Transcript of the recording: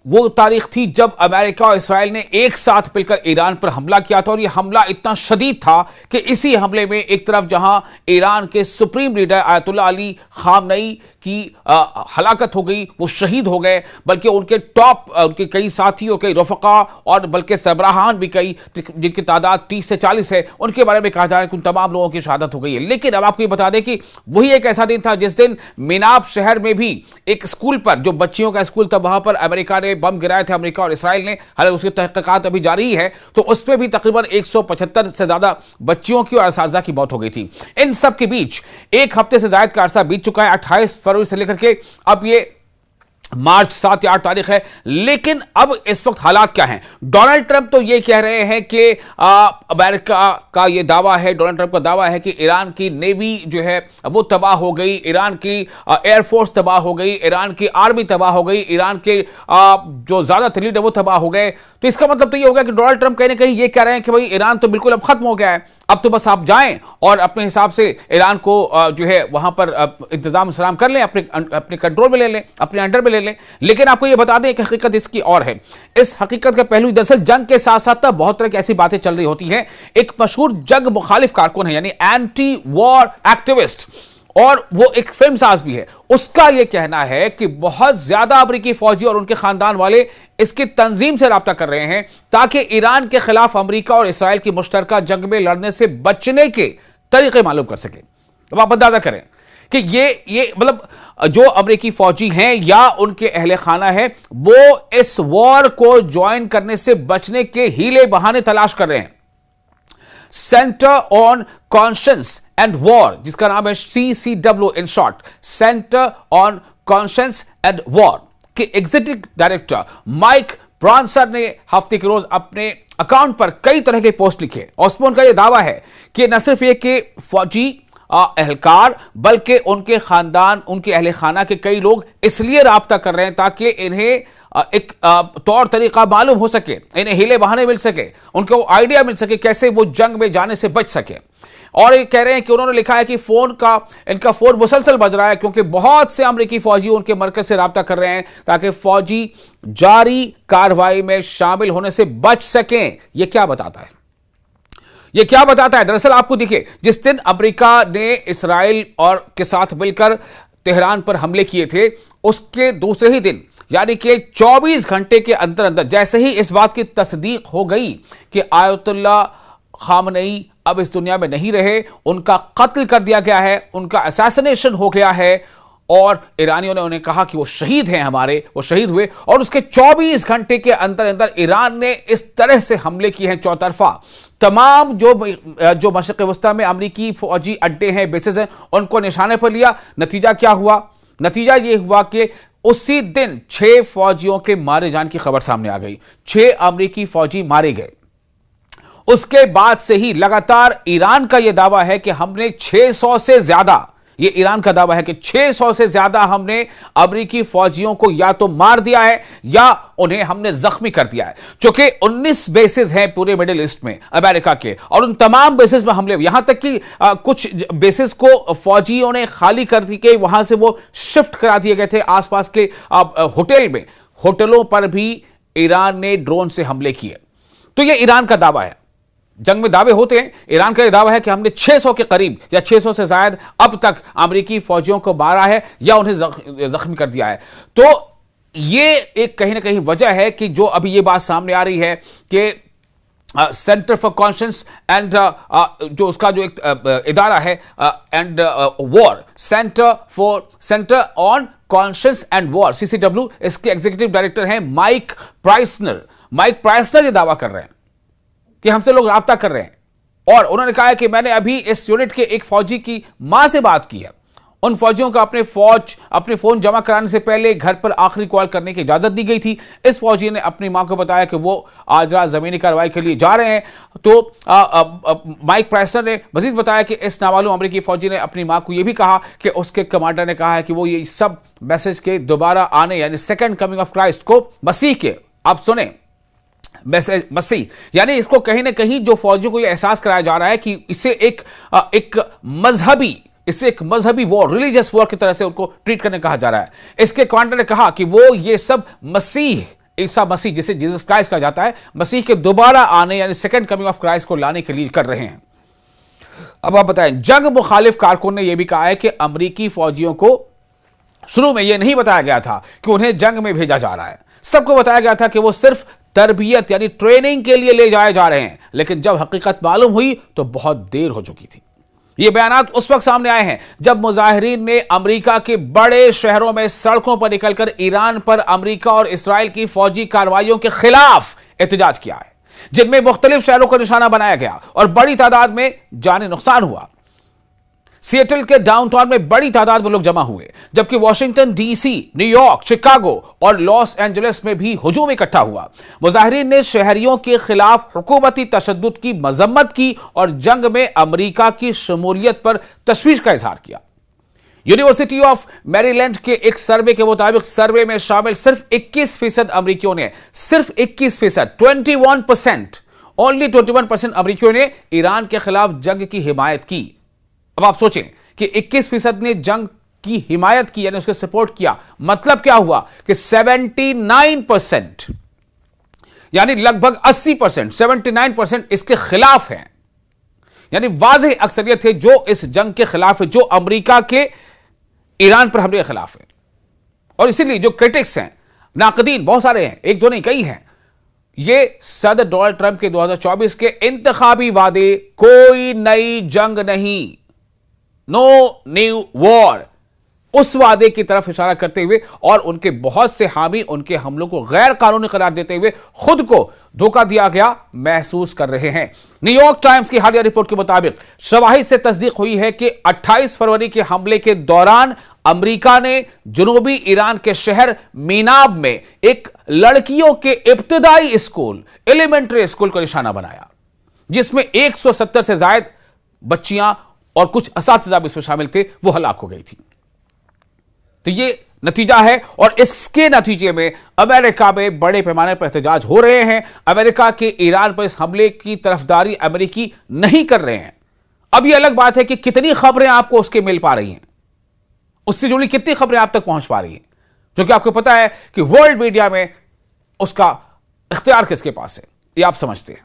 वो तारीख थी जब अमेरिका और इसराइल ने एक साथ मिलकर ईरान पर हमला किया था, और यह हमला इतना शदीद था कि इसी हमले में एक तरफ जहां ईरान के सुप्रीम लीडर आयतुल्लाह अली खामनई की हलाकत हो गई, वो शहीद हो गए, बल्कि उनके उनके कई साथियों, कई रफका और बल्कि सरबराहान भी कई, जिनकी तादाद 30 से 40 है, उनके बारे में कहा जा रहा है कि उन तमाम लोगों की शहादत हो गई है। लेकिन अब आपको ये बता दें कि वही एक ऐसा दिन था जिस दिन मिनाब शहर में भी एक स्कूल पर, जो बच्चियों का स्कूल था, वहां पर अमेरिका ने बम गिराए थे, अमेरिका और इसराइल ने। हालांकि उसकी तहकीकात अभी जारी है, तो उस पर भी तकरीबन 175 से ज्यादा बच्चियों की और असातिज़ा की मौत हो गई थी। इन सब के बीच एक हफ्ते से ज्यादा का अरसा बीत चुका है, 28 फरवरी से लेकर के अब ये मार्च 7 या 8 तारीख है। लेकिन अब इस वक्त हालात क्या हैं? डोनाल्ड ट्रंप तो ये कह रहे हैं कि अमेरिका का ये दावा है, डोनाल्ड ट्रंप का दावा है कि ईरान की नेवी जो है वो तबाह हो गई, ईरान की एयरफोर्स तबाह हो गई, ईरान की आर्मी तबाह हो गई, ईरान के जो ज्यादातर लीडर वो तबाह हो गए। तो इसका मतलब तो ये होगा कि डोनाल्ड ट्रंप कहीं ना कहीं ये कह रहे हैं कि भाई ईरान तो बिल्कुल अब खत्म हो गया है, अब तो बस आप जाएं और अपने हिसाब से ईरान को जो है वहां पर इंतजाम सलाम कर लें, अपने कंट्रोल में ले लें, अपने अंडर में ले लें। लेकिन आपको यह बता दें कि हकीकत इसकी और है। इस हकीकत का पहलू दरअसल जंग के साथ साथ बहुत तरह की ऐसी बातें चल रही होती हैं। एक मशहूर जंग मुखालिफ कारकुन है, यानी एंटी वॉर एक्टिविस्ट, और वो एक फिल्म साज भी है। उसका यह कहना है कि बहुत ज्यादा अमेरिकी फौजी और उनके खानदान वाले इसकी तंजीम से राब्ता कर रहे हैं ताकि ईरान के खिलाफ अमेरिका और इसराइल की मुश्तरका जंग में लड़ने से बचने के तरीके मालूम कर सके। अब आप अंदाजा करें कि ये मतलब जो अमेरिकी फौजी हैं या उनके अहले खाना है, वो इस वॉर को ज्वाइन करने से बचने के हीले बहाने तलाश कर रहे हैं। Centre on conscience and war, जिसका नाम है CCW in short, centre on conscience and war के एग्जीक्यूटिव डायरेक्टर माइक ब्रांसर ने हफ्ते के रोज अपने अकाउंट पर कई तरह के पोस्ट लिखे, और उसमें उनका यह दावा है कि न सिर्फ ये कि फौजी एहलकार, बल्कि उनके खानदान, उनके अहले खाना के कई लोग इसलिए राब्ता कर रहे हैं ताकि इन्हें एक तौर तरीका मालूम हो सके, इन्हें हीले बहाने मिल सके, उनको आइडिया मिल सके कैसे वो जंग में जाने से बच सके। और ये कह रहे हैं कि उन्होंने लिखा है कि इनका फोन मुसलसल बज रहा है क्योंकि बहुत से अमेरिकी फौजी उनके मरकज से राब्ता कर रहे हैं ताकि फौजी जारी कार्रवाई में शामिल होने से बच सकें। यह क्या बताता है? यह क्या बताता है? दरअसल आपको देखिए, जिस दिन अमेरिका ने इसराइल और के साथ मिलकर तेहरान पर हमले किए थे, उसके दूसरे ही दिन यानी कि 24 घंटे के अंदर अंदर जैसे ही इस बात की तस्दीक हो गई कि आयतुल्लाह खामनई अब इस दुनिया में नहीं रहे, उनका कत्ल कर दिया गया है, उनका असैसिनेशन हो गया है, और ईरानियों ने उन्हें कहा कि वो शहीद हैं हमारे, वो शहीद हुए, और उसके 24 घंटे के अंदर अंदर ईरान ने इस तरह से हमले किए हैं चौतरफा। तमाम जो मशरिक़ वस्ता में अमरीकी फौजी अड्डे हैं, बेसेस हैं, उनको निशाने पर लिया। नतीजा क्या हुआ? नतीजा ये हुआ कि उसी दिन 6 फौजियों के मारे जाने की खबर सामने आ गई। 6 अमरीकी फौजी मारे गए। उसके बाद से ही लगातार ईरान का यह दावा है कि हमने 600 से ज्यादा, ये ईरान का दावा है कि 600 से ज्यादा हमने अमरीकी फौजियों को या तो मार दिया है या उन्हें हमने जख्मी कर दिया है। चूंकि 19 बेसेस हैं पूरे मिडिल ईस्ट में अमेरिका के, और उन तमाम बेसेस में हमले, यहां तक कि कुछ बेसेस को फौजियों ने खाली कर दी कि वहां से वो शिफ्ट करा दिए गए थे आसपास के होटल में। होटलों पर भी ईरान ने ड्रोन से हमले किए। तो यह ईरान का दावा है। जंग में दावे होते हैं। ईरान का यह दावा है कि हमने 600 के करीब या 600 से ज्यादा अब तक अमेरिकी फौजियों को मारा है या उन्हें जख्मी कर दिया है। तो ये एक कहीं ना कहीं वजह है कि जो अभी ये बात सामने आ रही है कि सेंटर फॉर कॉन्शियंस एंड जो उसका जो एक इदारा है and war, centre on conscience and war, CCW, इसके एग्जीक्यूटिव डायरेक्टर हैं माइक प्राइसनर ये दावा कर रहे हैं कि हमसे लोग राब्ता कर रहे हैं, और उन्होंने कहा है कि मैंने अभी इस यूनिट के एक फौजी की मां से बात की है। उन फौजियों को अपने फोन जमा कराने से पहले घर पर आखिरी कॉल करने की इजाजत दी गई थी। इस फौजी ने अपनी मां को बताया कि वो आज रात जमीनी कार्रवाई के लिए जा रहे हैं। तो माइक प्राइसनर ने मजीद बताया कि इस नामालूम अमेरिकी फौजी ने अपनी मां को यह भी कहा कि उसके कमांडर ने कहा है कि वो ये सब मैसेज के दोबारा आने, यानी सेकेंड कमिंग ऑफ क्राइस्ट को, मसीह के, आप सुने, मसीह, यानी इसको कहीं ना कहीं जो फौजियों को यह एहसास कराया जा रहा है कि इसे एक मजहबी वॉर, रिलीजियस वॉर की तरह से उनको ट्रीट करने कहा जा रहा है। इसके कमांडर ने कहा कि वो ये सब मसीह ईसा मसीह, जिसे जीसस क्राइस्ट कहा जाता है, मसीह के दोबारा आने यानी सेकंड कमिंग ऑफ क्राइस्ट को लाने के लिए कर रहे हैं। अब आप बताएं, जंग मुखालिफ कारकुन ने यह भी कहा है कि अमेरिकी फौजियों को शुरू में यह नहीं बताया गया था कि उन्हें जंग में भेजा जा रहा है। सबको बताया गया था कि वो सिर्फ तरबियत यानी ट्रेनिंग के लिए ले जाए जा रहे हैं, लेकिन जब हकीकत मालूम हुई तो बहुत देर हो चुकी थी। ये बयानात उस वक्त सामने आए हैं जब मुजाहिरीन ने अमेरिका के बड़े शहरों में सड़कों पर निकलकर ईरान पर अमेरिका और इस्राइल की फौजी कार्रवाइयों के खिलाफ एहतजाज किया है, जिनमें मुख्तलिफ शहरों को निशाना बनाया गया और बड़ी तादाद में जानी नुकसान हुआ। सिएटल के डाउनटाउन में बड़ी तादाद में लोग जमा हुए, जबकि वॉशिंगटन डीसी, न्यूयॉर्क, शिकागो और लॉस एंजलिस में भी हुजूम इकट्ठा हुआ। मुजाहिरीन ने शहरियों के खिलाफ हुकूमती तशद्दुद की मजम्मत की और जंग में अमेरिका की शमूलियत पर तशवीश का इजहार किया। यूनिवर्सिटी ऑफ मैरीलैंड के एक सर्वे के मुताबिक सर्वे में शामिल सिर्फ 21% अमेरिकियों ने, सिर्फ 21%, 21%, ओनली 21% अमेरिकियों ने ईरान के खिलाफ जंग की हिमायत की। अब आप सोचें कि 21% ने जंग की हिमायत की यानी उसके सपोर्ट किया, मतलब क्या हुआ कि 79% यानी लगभग 80%, 79% इसके खिलाफ हैं। यानी वाज़ेह अक्सरियत है जो इस जंग के खिलाफ है, जो अमेरिका के ईरान पर हमले के खिलाफ है। और इसीलिए जो क्रिटिक्स हैं, नाकदीन बहुत सारे हैं, एक दो नहीं कई हैं, ये सदर डोनाल्ड ट्रंप के 2024 के इंतखाबी वादे, कोई नई जंग नहीं, नो न्यू वॉर, उस वादे की तरफ इशारा करते हुए और उनके बहुत से हामी उनके हमलों को गैर कानूनी करार देते हुए खुद को धोखा दिया गया महसूस कर रहे हैं। न्यूयॉर्क टाइम्स की हालिया रिपोर्ट के मुताबिक शवाहिद से तस्दीक हुई है कि 28 फरवरी के हमले के दौरान अमेरिका ने जनूबी ईरान के शहर मीनाब में एक लड़कियों के इब्तदाई स्कूल, एलिमेंट्री स्कूल को निशाना बनाया, जिसमें 170 से ज्यादा बच्चियां और कुछ असातिज़ा भी इसमें शामिल थे, वो हलाक हो गई थी। तो ये नतीजा है और इसके नतीजे में अमेरिका में बड़े पैमाने पर एहतजाज हो रहे हैं। अमेरिका के ईरान पर इस हमले की तरफदारी अमेरिकी नहीं कर रहे हैं। अब यह अलग बात है कि कितनी खबरें आपको उसके मिल पा रही हैं, उससे जुड़ी कितनी खबरें आप तक पहुंच पा रही हैं, क्योंकि आपको पता है कि वर्ल्ड मीडिया में उसका इख्तियार किसके पास है, ये आप समझते हैं।